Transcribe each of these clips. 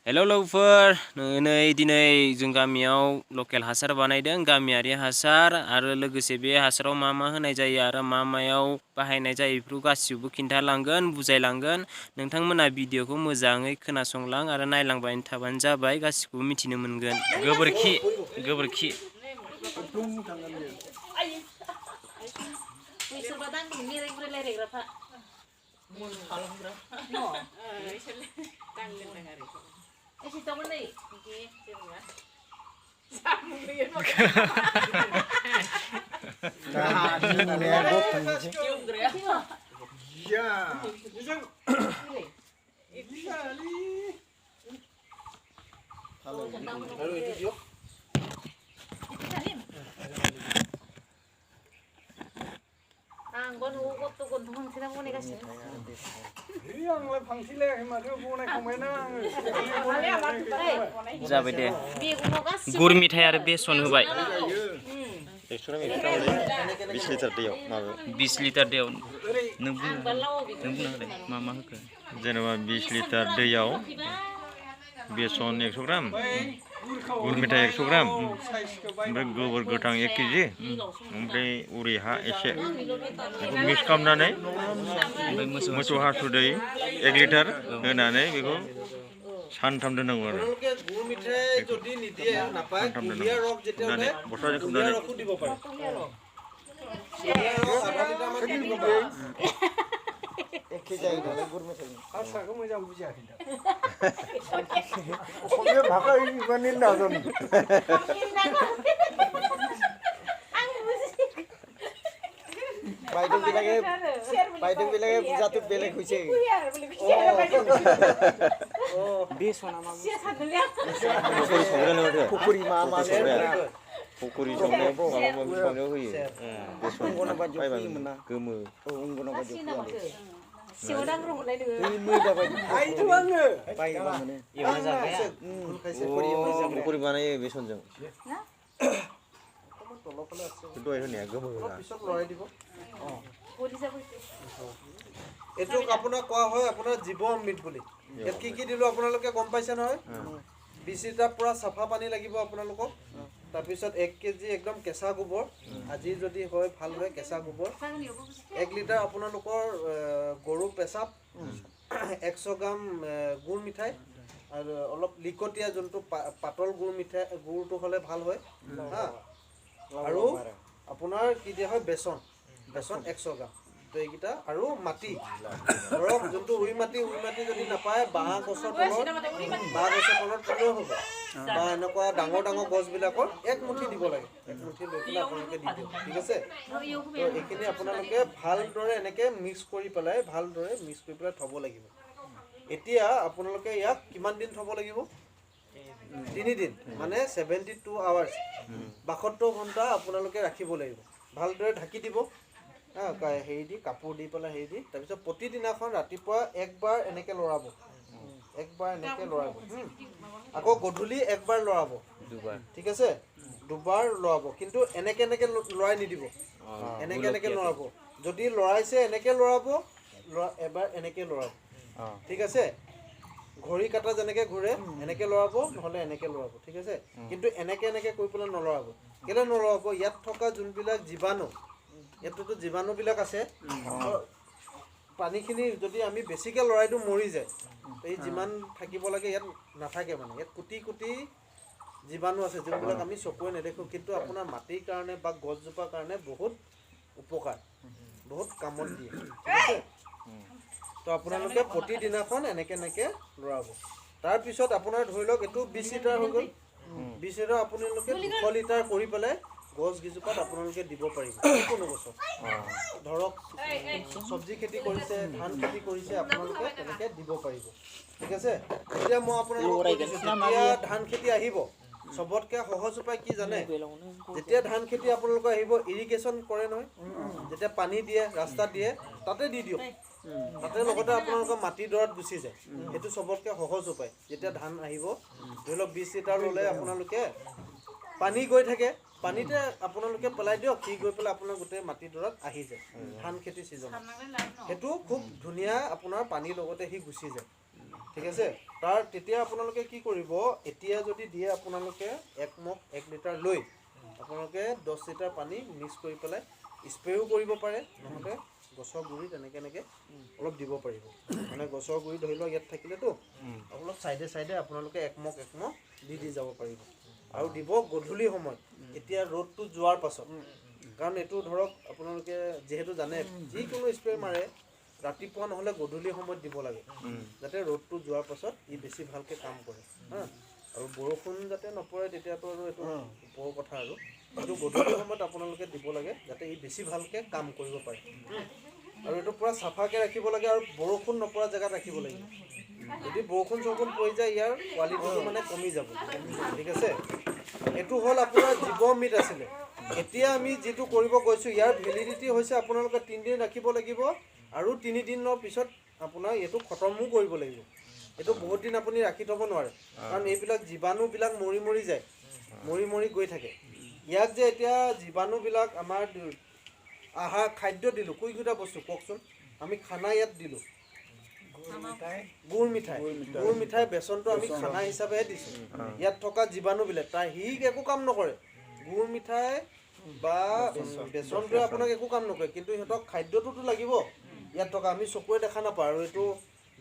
Hello लोगोफोर नै दिनै जों गामियाव लकेल हासार बानायदों गामियारि हासार आरो लोगोसे बे हासाराव मा होनाय जायो आरो मायाव बाहायनाय जायो बेफोरखौ गासिबो खिन्थालांगोन बुजायलांगोन नोंथांमोना भिडिअखौ मोजाङै खोनासंलां आरो नायलांबाय थाबानो जाबाय गासिबो मिथिनो मोनगोन गोबोरखि जाबाय दे गुर मिथाइ आरो बेसन होबाय 20 लिटार दैयाव माबा 20 लिटार दैयाव नों बुंनो होदे मा होखो जेनेबा 20 लिटार दैयाव बेसन 100 ग्राम गुर मेथाइ 100 ग्राम ओमफ्राय गोबोर गोथां 1 केजि ओमफ्राय उरि हा एसे बेखौ मिक्स खालामनानै मोसौ हासुदै 1 लिटार होनानै बेखौ सानथाम दोननांगौ आरो बस्थाजों खोबनानै एखे जायो नालाय गुर मेथाइनि हारसाखौ मोजां बुजियाखै दा असमिया भाषा इमाने नाजानो বাইদেউ বিলাকে বুজাটো বেলেগ হৈছে বেসনা মাছ পুকুরি মা মাছ পুকুরি संनायाव माबा माबि संनायाव होयो बेसन बायबा गोमो अंगनबादि पुकुरि बानायो बेसनजों दहाय होनाया गोमो এটো আপোনাৰ কোৱা হয় আপোনাৰ জীৱ অমৃত বুলি ইয়াত কি কি দিলো আপোনালোকে গম পাইছে নহয় 20 লিটাৰ পুৰা সাফা পানী লাগিব আপোনালোকক তাৰ পিছত 1 কেজি একদম কেঁচা গোবৰ আজি যদি হয় ভাল হয় কেঁচা গোবৰ 1 লিটাৰ আপোনালোকৰ গৰু পেচাব 100 গ্ৰাম গুৰ মিঠাই আৰু অলপ লিকটিয়া যোনটো পাতল গুৰ মিঠাই গুৰটো হলে ভাল হয় হা আৰু আপোনাৰ কি দিয়া হয় বেসন 100 গ্ৰাম তো এইকিটা আৰু মাটি ধৰক যোনটো উই মাটি যদি নাপায় বাঁহ গছৰ তলত তলো হ'ব বা এনেকুৱা ডাঙৰ গছ বিলাকৰ এক মুঠি দিব লাগে এক মুঠি লৈ পেলাই আপোনালোকে দি দিয়ক ঠিক আছে তো এইখিনি আপোনালোকে ভালদৰে এনেকে মিক্স কৰি পেলাই থব লাগিব এতিয়া আপোনালোকে ইয়াক কিমান দিন থব লাগিব 3 দিন মানে 72 আৱাৰ্স 72 ঘণ্টা আপোনালোকে ৰাখিব লাগিব ভালদৰে ঢাকি দিব হেৰি দি কাপোৰ দি পেলাই হেৰি দি তাৰপিছত প্ৰতিদিনাখন ৰাতিপুৱা একবাৰ এনেকে লৰাব আকৌ গধূলি একবাৰ লৰাব দুবাৰ ঠিক আছে দুবাৰ লৰাব কিন্তু এনেকে লৰাই নিদিব এনেকে লৰাব যদি লৰাইছে এনেকে লৰাব এবাৰ এনেকে লৰাব ঠিক আছে ঘড়ী কাটা যেনেকে ঘূৰে এনেকে লৰাব নহলে এনেকে লৰাব ঠিক আছে কিন্তু এনেকে কৈ পেলাই নলৰাব কেলে নলৰাব ইয়াত থকা যোনবিলাক জীৱাণু এতটো জীৱাণু বিলাক আছে পানীখিনি যদি আমি বেছিকে লৰাই দিও মৰি যায় এই যিমান থাকিব লাগে ইয়াত নাথাকে মানে ইয়াত কোটি জীৱাণু আছে যোনবিলাক আমি চকুৱে নেদেখো কিন্তু আপোনাৰ মাটিৰ কাৰণে বা গছজোপাৰ কাৰণে বহুত উপকাৰ বহুত কামত দিয়ে ঠিক আছে তো আপোনালোকে প্ৰতিদিনাখন এনেকে লৰাব তাৰ পিছত আপোনাৰ ধৰি লওক এটো 20 লিটাৰ হৈ গ'ল 20 লিটাৰ আপোনালোকে 200 লিটাৰ কৰি পেলাই গছ গিজোপাত আপোনালোকে দিব পাৰিব কোনো গছত ধৰক সবজি খেতি কৰিছে ধান খেতি কৰিছে আপোনালোকে তেনেকে দিব পাৰিব ঠিক আছে এতিয়া মই আপোনালোকক যেতিয়া ধান খেতি আহিব সবতকে সহজ উপায় কি জানে যেতিয়া ধান খেতি আপোনালোক আহিব ইৰিগেশ্যন কৰে নহয় যেতিয়া পানী দিয়ে ৰাস্তা দিয়ে তাতে দি দিও তাতে লগতে আপোনালোকৰ মাটি দৰত গুচি যায় এটো সবতকে সহজ উপায় যেতিয়া ধান আহিব ধৰি লওক 20 লিটাৰ ললে আপোনালোকে পানী গৈ থাকে পানীতে আপোনালোকে পেলাই দিয়ক কি গৈ পেলাই আপোনাৰ গোটে মাটি দৰত আহি যায় ধান খেতি সিজন হেতু খুব ধুনিয়া আপোনাৰ পানী লগতে হি গুচি যায় ঠিক আছে তেতিয়া আপোনালোকে কি কৰিব এতিয়া যদি দিয়ে আপোনালোকে 1 মগ 1 লিটাৰ লৈ আপোনালোকে 10 লিটাৰ পানী মিক্স কৰি পেলাই স্প্ৰেও কৰিব পাৰে নহলে গছৰ গুৰিত এনেকৈ অলপ দিব পাৰিব মানে গছৰ গুৰি ধৰি লওক ইয়াত থাকিলেতো অলপ চাইডে আপোনালোকে 1 মগ দি যাব পাৰিব আৰু দিব গধূলি সময়ত এতিয়া ৰ'দটো যোৱাৰ পাছত কাৰণ এইটো ধৰক আপোনালোকে যেহেতু জানে যিকোনো স্প্ৰে মাৰে ৰাতিপুৱা নহলে গধূলি সময়ত দিব লাগে যাতে ৰ'দটো যোৱাৰ পাছত ই বেছি ভালকে কাম কৰে হা আৰু বৰষুণ যাতে নপৰে তেতিয়াতো আৰু এইটো ওপৰৰ কথা আৰু এইটো গধূলি সময়ত আপোনালোকে দিব লাগে যাতে ই বেছি ভালকে কাম কৰিব পাৰে আৰু এইটো পুৰা চাফাকে ৰাখিব লাগে আৰু বৰষুণ নপৰা জেগাত ৰাখিব লাগিব যদি বৰষুণ পৰি যায় ইয়াৰ কোৱালিটিটো মানে কমি যাব ঠিক আছে এইটো হ'ল আপোনাৰ জীৱ অমৃত আছিলে এতিয়া আমি যিটো কৰিব গৈছো ইয়াৰ ভেলিডিটি হৈছে আপোনালোকে 3 দিন ৰাখিব লাগিব আৰু 3 দিনৰ পিছত আপোনাৰ এইটো খতমও কৰিব লাগিব এইটো বহুত দিন আপুনি ৰাখি থব নোৱাৰে কাৰণ এইবিলাক জীৱাণুবিলাক মৰি যায় মৰি গৈ থাকে ইয়াক যে এতিয়া জীৱাণুবিলাক আমাৰ আহাৰ খাদ্য দিলো কুইগুটা বস্তু কওকচোন আমি খানা ইয়াত দিলো গুড় মিঠাই বেচনটো আমি খানা হিচাপেহে দিছো ইয়াত থকা জীৱাণুবিলাক তাৰ হিক একো কাম নকৰে গুড় মিঠাই বা বেচনটোৱে আপোনাক একো কাম নকৰে কিন্তু সিহঁতক খাদ্যটোতো লাগিব ইয়াত থকা আমি চকুৰে দেখা নাপাওঁ আৰু এইটো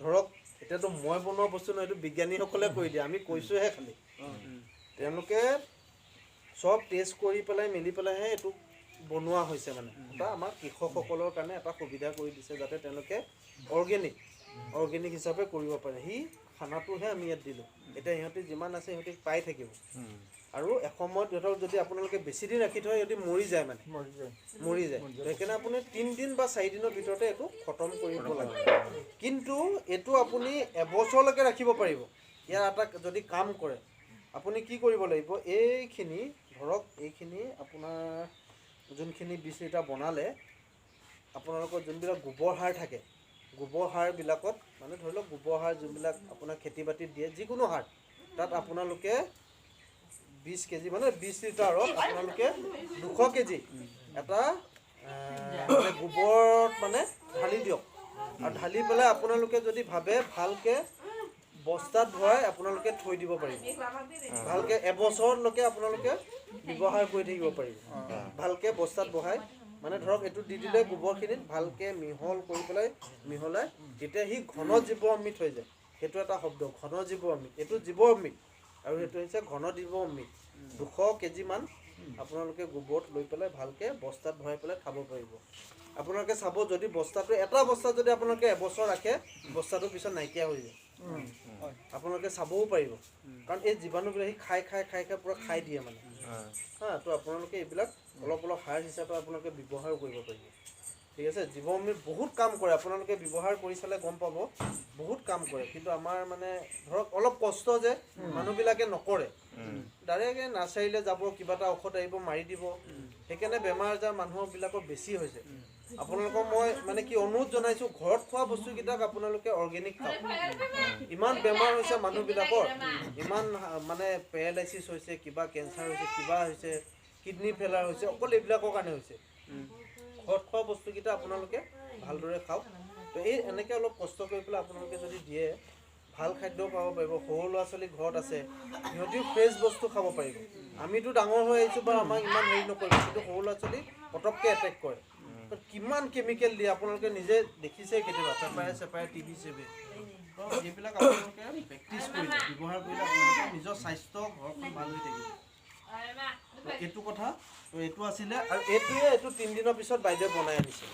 ধৰক এতিয়াতো মই বনোৱা বস্তু নহয় এইটো বিজ্ঞানীসকলে কৈ দিয়ে আমি কৈছোহে খালি তেওঁলোকে সব টেষ্ট কৰি পেলাই মিলি পেলাইহে এইটো বনোৱা হৈছে মানে এটা আমাৰ কৃষকসকলৰ কাৰণে এটা সুবিধা কৰি দিছে যাতে তেওঁলোকে অৰ্গেনিক হিচাপে কৰিব পাৰে সি খানাটোহে আমি ইয়াত দিলোঁ এতিয়া সিহঁতে যিমান আছে সিহঁতে পাই থাকিব আৰু এসময়ত সিহঁতক যদি আপোনালোকে বেছি দিন ৰাখি থয় সিহঁতে মৰি যায় সেইকাৰণে আপুনি 3 দিন বা 4 দিনৰ ভিতৰতে এইটো খতম কৰিব লাগে কিন্তু এইটো আপুনি এবছৰলৈকে ৰাখিব পাৰিব ইয়াৰ এটা যদি কাম কৰে আপুনি কি কৰিব লাগিব এইখিনি ধৰক এইখিনি আপোনাৰ যোনখিনি 20 লিটাৰ বনালে আপোনালোকৰ যোনবিলাক গোবৰ সাৰ থাকে গোবৰ সাৰবিলাকত মানে ধৰি লওক গোবৰ সাৰ যোনবিলাক আপোনাৰ খেতি বাতিত দিয়ে যিকোনো সাৰ তাত আপোনালোকে 20 কেজি মানে 20 লিটাৰত আপোনালোকে 200 কেজি এটা মানে গোবৰত মানে ঢালি দিয়ক আৰু ঢালি পেলাই আপোনালোকে যদি ভাবে ভালকে বস্তাত ভৰাই আপোনালোকে থৈ দিব পাৰিব ভালকে এবছৰলৈকে আপোনালোকে ব্যৱহাৰ কৰি থাকিব পাৰিব ভালকে বস্তাত বহাই মানে ধৰক এইটো দি দিলে গোবৰখিনিত ভালকে মিহলাই তেতিয়া সি ঘন জীৱ অমৃত হৈ যায় সেইটো এটা শব্দ ঘন জীৱ অমৃত এইটো জীৱ অমৃত আৰু সেইটো হৈছে ঘন জীৱ অমৃত 200 কেজি মান আপোনালোকে গোবৰত লৈ পেলাই ভালকে বস্তাত ভৰাই পেলাই খাব পাৰিব আপোনালোকে চাব যদি বস্তাটো এটা বস্তা যদি আপোনালোকে এবছৰ ৰাখে বস্তাটো পিছত নাইকিয়া হৈ যায় আপোনালোকে চাবও পাৰিব কাৰণ এই জীৱাণুবিলাক সি খাই পুৰা খাই দিয়ে মানে হা তো আপোনালোকে এইবিলাক অলপ সাৰ হিচাপে আপোনালোকে ব্যৱহাৰ কৰিব পাৰিব ঠিক আছে জীৱ অমৃত বহুত কাম কৰে আপোনালোকে ব্যৱহাৰ কৰি চালে গম পাব বহুত কাম কৰে কিন্তু আমাৰ মানে ধৰক অলপ কষ্ট যে মানুহবিলাকে নকৰে ডাইৰেক্ট নাৰ্চাৰীলৈ যাব কিবা এটা ঔষধ আহিব মাৰি দিব সেইকাৰণে বেমাৰ আজাৰ মানুহবিলাকৰ বেছি হৈছে আপোনালোকক মই মানে কি অনুৰোধ জনাইছোঁ ঘৰত খোৱা বস্তুকেইটাক আপোনালোকে অৰ্গেনিক খাওক ইমান বেমাৰ হৈছে মানুহবিলাকৰ ইমান মানে পেৰালাইচিছ হৈছে কিবা কেঞ্চাৰ হৈছে কিবা হৈছে কিডনি ফেইলাৰ হৈছে অকল এইবিলাকৰ কাৰণে হৈছে ঘৰত খোৱা বস্তুকেইটা আপোনালোকে ভালদৰে খাওক তো এই এনেকৈ অলপ কষ্ট কৰি পেলাই আপোনালোকে যদি দিয়ে ভাল খাদ্য পাব পাৰিব সৰু ল'ৰা ছোৱালী ঘৰত আছে সিহঁতেও ফ্ৰেছ বস্তু খাব পাৰিব আমিতো ডাঙৰ হৈ আহিছোঁ বা আমাক ইমান হেৰি নকৰিব কিন্তু সৰু ল'ৰা ছোৱালী পটককৈ এটেক কৰে কিমান কেমিকেল দিয়ে আপোনালোকে নিজে দেখিছে কেতিয়াবা চেপাৰে টিভি চেভি এইবিলাক আপোনালোকে প্ৰেক্টিছ কৰিলে ব্যৱহাৰ কৰিলে আপোনালোকে নিজৰ স্বাস্থ্য ঘৰখন ভাল হৈ থাকিব এইটো কথা তো এইটো আছিলে আৰু এইটো 3 দিনৰ পিছত বাইদেৱে বনাই আনিছে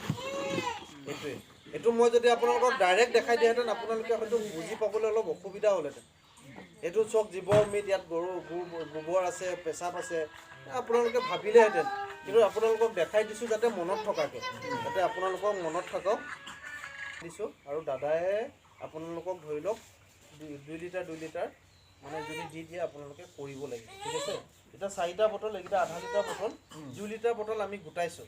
এইটো মই যদি আপোনালোকক ডাইৰেক্ট দেখাই দিয়াহেঁতেন আপোনালোকে হয়তো বুজি পাবলৈ অলপ অসুবিধা হ'লহেঁতেন এইটো চব জীৱ অমৃত ইয়াত গৰু গোবৰ আছে পেচাব আছে আপোনালোকে ভাবিলেহেঁতেন কিন্তু আপোনালোকক দেখাই দিছোঁ যাতে মনত থকাকৈ যাতে আপোনালোকক মনত থাকক দিছোঁ আৰু দাদাই আপোনালোকক ধৰি লওক 2 লিটাৰ মানে যদি দি দিয়ে আপোনালোকে কৰিব লাগিব ঠিক আছে এটা 4টা বটল এইকেইটা আধা লিটাৰ বটল 2 লিটাৰ বটল আমি গোটাইছোঁ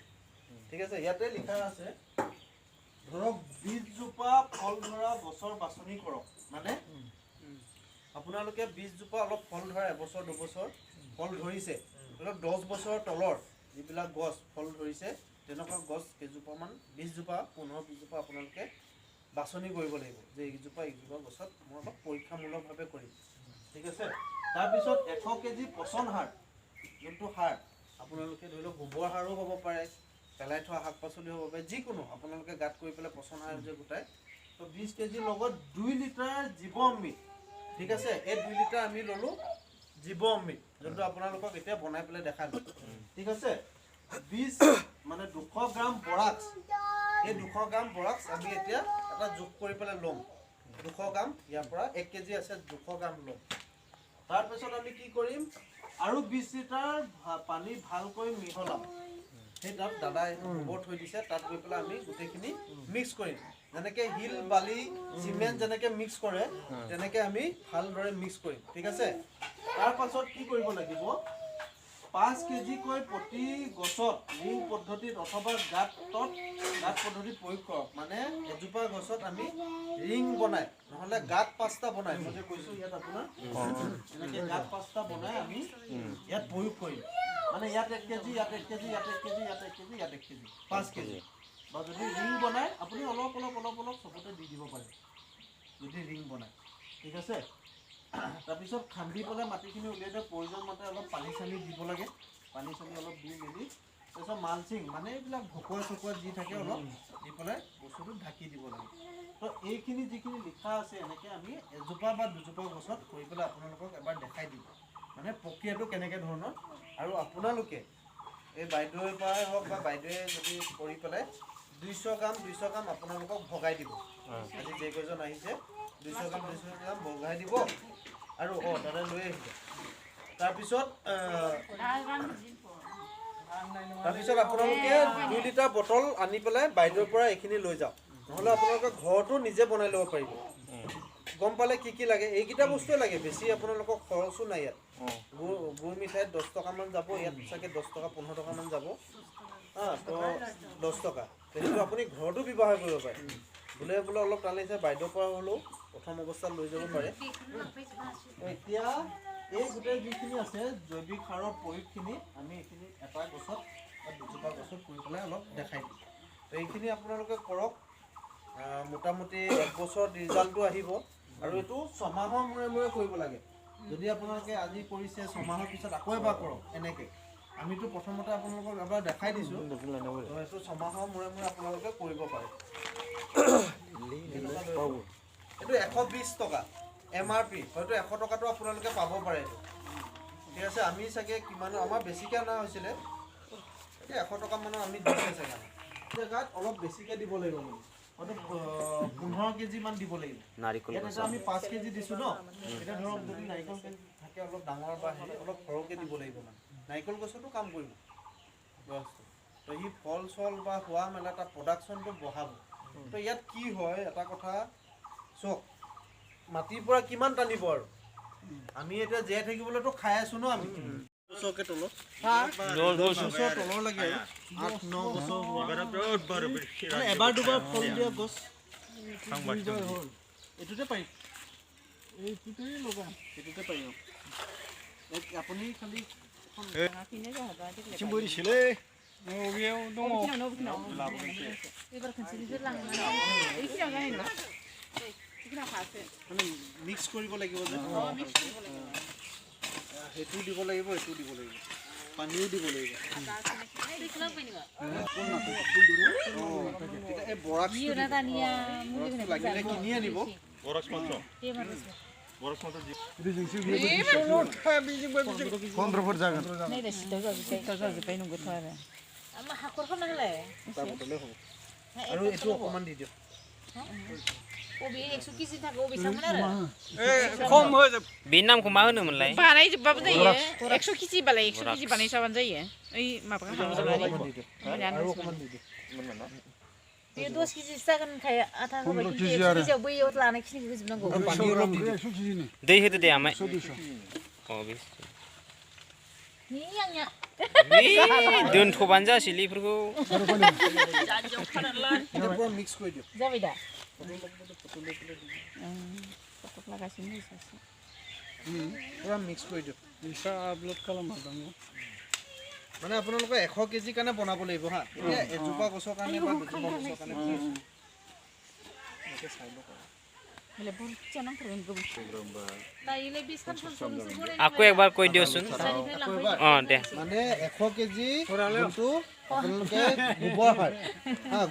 ঠিক আছে ইয়াতে লিখা আছে ধৰক 20 জোপা ফল ধৰা গছৰ বাছনি কৰক মানে আপোনালোকে 20 জোপা অলপ ফল ধৰা এবছৰ 2 বছৰ ফল ধৰিছে ধৰক 10 বছৰৰ তলৰ যিবিলাক গছ ফল ধৰিছে তেনেকুৱা গছ কেইজোপামান 20 জোপা 15-20 জোপা আপোনালোকে বাছনি কৰিব লাগিব যে এইজোপা গছত মই অলপ পৰীক্ষামূলকভাৱে কৰিম ঠিক আছে তাৰপিছত 100 কেজি পচন সাৰ যোনটো সাৰ আপোনালোকে ধৰি লওক গোবৰ সাৰো হ'ব পাৰে পেলাই থোৱা শাক পাচলি হ'ব পাৰে যিকোনো আপোনালোকে গাঁত কৰি পেলাই পচন সাৰ যে গোটাই তো 20 কেজিৰ লগত 2 লিটাৰ জীৱ অমৃত ঠিক আছে এই 2 লিটাৰ আমি ল'লোঁ জীৱ অমৃত যোনটো আপোনালোকক এতিয়া বনাই পেলাই দেখালোঁ ঠিক আছে 20 মানে 200 গ্ৰাম বৰাক্স এই 200 গ্ৰাম বৰাক্স আমি এতিয়া এটা যোগ কৰি পেলাই ল'ম 200 গ্ৰাম ইয়াৰ পৰা 1 কেজি আছে 200 গ্ৰাম ল'ম তাৰপিছত আমি কি কৰিম আৰু 20 লিটাৰ পানী ভালকৈ মিহলাম সেই তাত দাদাই গোবৰ থৈ দিছে তাত গৈ পেলাই আমি গোটেইখিনি মিক্স কৰিম যেনেকৈ হিল বালি চিমেণ্ট যেনেকৈ মিক্স কৰে তেনেকৈ আমি ভালদৰে মিক্স কৰিম ঠিক আছে তাৰপাছত কি কৰিব লাগিব 5 কেজিকৈ প্ৰতি গছত ৰিং পদ্ধতিত অথবা গাঁত পদ্ধতি প্ৰয়োগ কৰক মানে এজোপা গছত আমি ৰিং বনাই নহ'লে গাঁত 5টা বনাই মই যে কৈছোঁ ইয়াত আপোনাৰ এনেকৈ গাঁত 5টা বনাই আমি ইয়াত প্ৰয়োগ কৰিম মানে ইয়াত 1 কেজি ইয়াত 1 কেজি ইয়াত 1 কেজি ইয়াত 1 কেজি ইয়াত 1 কেজি 5 কেজি বা যদি ৰিং বনাই আপুনি অলপ চবতে দি দিব পাৰে যদি ৰিং বনায় ঠিক আছে তাৰপিছত খান্দি পেলাই মাটিখিনি উলিয়াই দিয়ক প্ৰয়োজন মতে অলপ পানী চানি দিব লাগে পানী চানি অলপ দি মেলি তাৰপিছত মালচিং মানে এইবিলাক ভকুৱা যি থাকে অলপ দি পেলাই বস্তুটো ঢাকি দিব লাগে তো এইখিনি যিখিনি লিখা আছে এনেকৈ আমি এজোপা বা দুজোপা গছত কৰি পেলাই আপোনালোকক এবাৰ দেখাই দিম মানে প্ৰক্ৰিয়াটো কেনেকৈ ধৰণৰ আৰু আপোনালোকে এই বাইদেউৰ পৰাই হওক বা বাইদেৱে যদি কৰি পেলাই 200 গ্ৰাম আপোনালোকক ভগাই দিব আজি যেইকেইজন আহিছে 200 গ্ৰাম ভগাই দিব আৰু দাদা লৈ আহিব তাৰপিছত আপোনালোকে 2 লিটাৰ বটল আনি পেলাই বাইদেউৰ পৰা এইখিনি লৈ যাওক নহ'লে আপোনালোকে ঘৰতো নিজে বনাই ল'ব পাৰিব গম পালে কি লাগে এইকেইটা বস্তুৱে লাগে বেছি আপোনালোকক খৰচো নাই ইয়াত গুৰ মিঠাইত 10 টকামান যাব ইয়াত চাগে 10 টকা 15 টকামান যাব তো 10 টকা সেইটো আপুনি ঘৰতো ব্যৱহাৰ কৰিব পাৰে বোলে অলপ টানিছে বাইদেউৰ পৰা হ'লেও প্ৰথম অৱস্থাত লৈ যাব পাৰে এতিয়া এই গোটেই যিখিনি আছে জৈৱিক সাৰৰ প্ৰয়োগখিনি আমি এইখিনি এটা গছত বা দুজোপা গছত কৰি পেলাই অলপ দেখাই দিম তো এইখিনি আপোনালোকে কৰক মোটামুটি 1 বছৰ ৰিজাল্টটো আহিব আৰু এইটো 6 মাহৰ মূৰে কৰিব লাগে যদি আপোনালোকে আজি কৰিছে 6 মাহৰ পিছত আকৌ এবাৰ কৰক এনেকৈ আমিতো প্ৰথমতে আপোনালোকক এবাৰ দেখাই দিছোঁ তো এইটো 6 মাহৰ মূৰে আপোনালোকে কৰিব পাৰে এইটো 120 টকা MRP হয়তো 100 টকাটো আপোনালোকে পাব পাৰে এইটো ঠিক আছে আমি চাগে কিমান আমাৰ বেছিকৈ অনা হৈছিলে এতিয়া 100 টকা মানৰ আমি দিছে চাগে জেগাত অলপ বেছিকৈ দিব লাগিব মানে হয়তো 15 কেজি মান দিব লাগিব নাৰিকল এটা আমি 5 কেজি দিছোঁ ন এটা ধৰক যদি নাৰিকল থাকে অলপ ডাঙৰ বা অলপ সৰহকৈ দিব লাগিব মানে নাৰিকল গছতো কাম কৰিব তো সি ফল চল বা হোৱা মেলা তাৰ প্ৰডাকশ্যনটো বঢ়াব তো ইয়াত কি হয় এটা কথা চাওক মাটিৰ পৰা কিমান টানিব আৰু আমি এতিয়া জীয়াই থাকিবলৈতো খাই আছোঁ ন আমি বছৰকৈ তলত তলৰ লাগে আৰু 8-9 বছৰ এবাৰ দুবাৰ ফল দিয়া গছ এইটোতে পাৰিম এইটোতে পাৰিম আপুনি খালি মানে মিক্স কৰিব লাগিব যে সেইটো দিব লাগিব এইটো দিব লাগিব পানীও দিব লাগিব এই বৰাক্স লাগিলে কিনি আনিব আৰু এইটো অকণমান দি দিয়ক बेनि नामखौ मा होनोमोनलाय बानायजोबबाबो जायो 100 केजि बालाय 100 केजि बानायसाबानो जायो ओइ माबा बे 10 केजि जागोन खाय आथा होबाय केजि केजियाव बैयाव लानाय खिनिखौ होजोबनांगौ दै होदो दे आमाय नि आंनिया दोनथ'बानो जासैलै इफोरखौ मिक्स কৰি দিয়ক जाबाय दा পুৰা মিক্স কৰি দিয়ক মানে আপোনালোকে 100 কেজি কাৰণে বনাব লাগিব হা এতিয়া এজোপা গছৰ কাৰণে বা দুজোপা গছৰ কাৰণে एसे साइड लो Mila buruknya nang keren gue. Taile bis kan solusi gue. আকৌ একবাৰ কৈ দিওঁচোন দে মানে 100 কেজি যোনটো আপোনালোকে গোবৰ সাৰ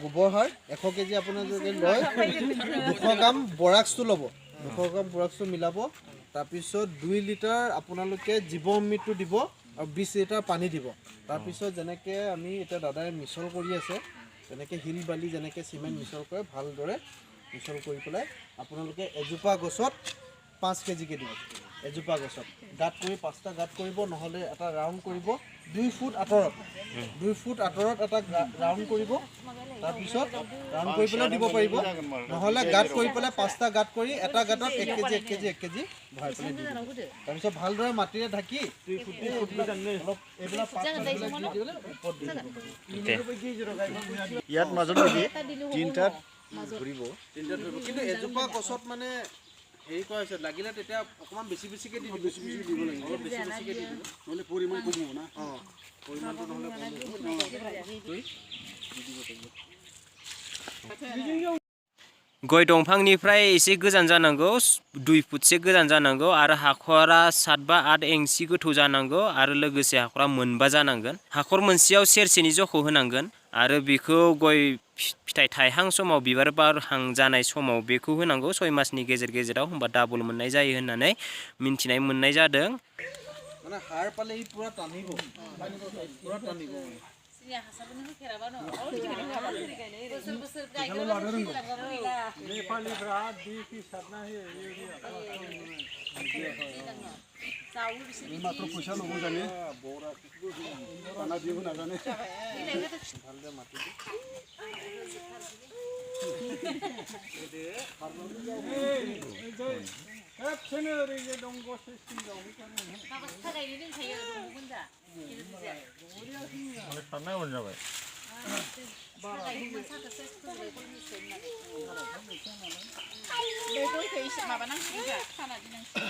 গোবৰ সাৰ 100 কেজি আপোনালোকে লয় 200 গ্ৰাম বৰাক্সটো ল'ব 200 গ্ৰাম বৰাক্সটো মিলাব তাৰপিছত 2 লিটাৰ আপোনালোকে জীৱ অমৃতটো দিব আৰু 20 লিটাৰ পানী দিব তাৰপিছত যেনেকৈ আমি এতিয়া দাদাই মিছল কৰি আছে যেনেকৈ হিল বালি যেনেকৈ চিমেণ্ট মিছল কৰে ভালদৰে মিছল কৰি পেলাই আপোনালোকে এজোপা গছত 5 কেজিকে দিব এজোপা গছত গাঁত কৰি 5টা গাঁত কৰিব নহ'লে এটা ৰাউণ্ড কৰিব 2 ফুট আঁতৰত এটা ৰাউণ্ড কৰিব তাৰপিছত ৰাউণ্ড কৰি পেলাই দিব পাৰিব নহ'লে গাঁত কৰি পেলাই 5টা গাঁত কৰি এটা গাঁতত 1 কেজি ভৰাই পেলাই দিব তাৰপিছত ভালদৰে মাটিৰে ঢাকি 2 ফুট অলপ এইবিলাক ইয়াত মাজত তিনিটাত ঘূৰিব কিন্তু এজোপা গছত মানে হেৰি কৰা হৈছে লাগিলে তেতিয়া অকণমান বেছিকৈ দি দিব লাগিব অলপ বেছিকৈ দি দিব নহ'লে পৰিমাণ কম হ'ব না পৰিমাণটো নহ'লে गय दंफांनिफ्राय एसे गोजान जानांगौ 2 फुटसे गोजान जानांगौ आरो हाखरा 7 बा 8 इंसि गोथौ जानांगौ आरो लोगोसे हाखरा मोनबा जानांगोन हाखर मोनसेयाव सेरसेनि जख' होनांगोन आरो बेखौ गय फिथाइ थायहां समाव बिबार बारहां जानाय समाव बेखौ होनांगौ 6 मासनि गेजेराव होमबा डाबल मोननाय जायो होननानै मिन्थिनाय मोननाय जादों माने हार पाले इ पुरा टानिब Sinya hasabun itu kira bano. Besar gagal नेपालीफ्रा देखि साथना है मात्र पैसा नगौ जाने पाना दिहु ना जाने भालदे माटी खेबसेनो ओरैनो दंग सिस्टेम जावै माबा थागायनो दोनखायो दंग'मोन दा माने सारनाय मोन जाबाय थागायनो साथासे खुंबाय बे गयखौ एसे माबानांसिगोन दा खाना दोननांसिगोन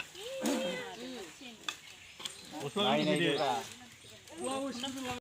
गस्ला